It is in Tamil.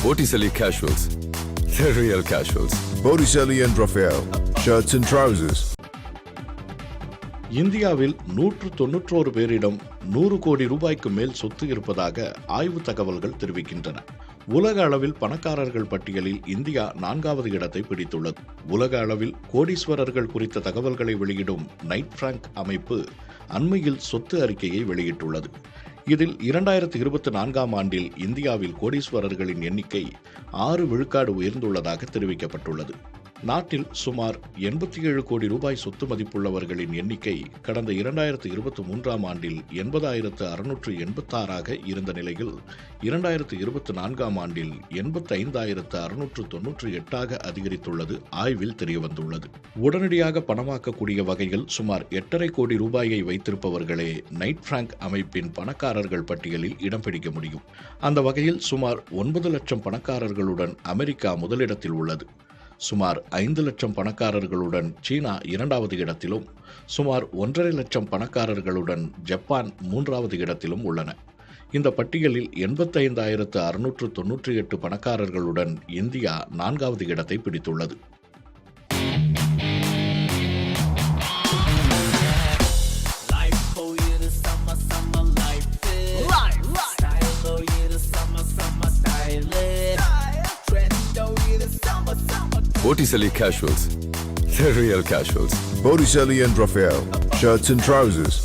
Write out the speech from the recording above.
Botticelli Casuals. The real casuals. Botticelli and Raphael, shirts and trousers. இந்தியாவில் 191 பேரிடம் 100 கோடி ரூபாய்க்கு மேல் சொத்து இருப்பதாக ஆய்வு தகவல்கள் தெரிவிக்கின்றன. உலக அளவில் பணக்காரர்கள் பட்டியலில் இந்தியா 4வது இடத்தை பிடித்துள்ளது. உலக அளவில் கோடீஸ்வரர்கள் குறித்த தகவல்களை வெளியிடும் நைட் பிராங்க் அமைப்பு அண்மையில் சொத்து அறிக்கையை வெளியிட்டுள்ளது. இதில் 2024ஆம் ஆண்டில் இந்தியாவில் கோடீஸ்வரர்களின் எண்ணிக்கை 6 விழுக்காடு உயர்ந்துள்ளதாக தெரிவிக்கப்பட்டுள்ளது. நாட்டில் சுமார் 87 கோடி ரூபாய் சொத்து மதிப்புள்ளவர்களின் எண்ணிக்கை கடந்த 2023ஆம் ஆண்டில் 80,686ஆக இருந்த நிலையில் 2024ஆம் ஆண்டில் 85,698ஆக அதிகரித்துள்ளது ஆய்வில் தெரியவந்துள்ளது. உடனடியாக பணமாக்கக்கூடிய வகையில் சுமார் 8,5 கோடி ரூபாயை வைத்திருப்பவர்களே நைட் பிராங்க் அமைப்பின் பணக்காரர்கள் பட்டியலில் இடம் பிடிக்க முடியும். அந்த வகையில் சுமார் 9 லட்சம் பணக்காரர்களுடன் அமெரிக்கா முதலிடத்தில் உள்ளது. சுமார் 5 லட்சம் பணக்காரர்களுடன் சீனா 2வது இடத்திலும், சுமார் 1.5 லட்சம் பணக்காரர்களுடன் ஜப்பான் 3வது இடத்திலும் உள்ளன. இந்த பட்டியலில் 85,698 பணக்காரர்களுடன் இந்தியா 4வது இடத்தை பிடித்துள்ளது. Botticelli Casuals. The real casuals. Botticelli and Raphael, shirts and trousers.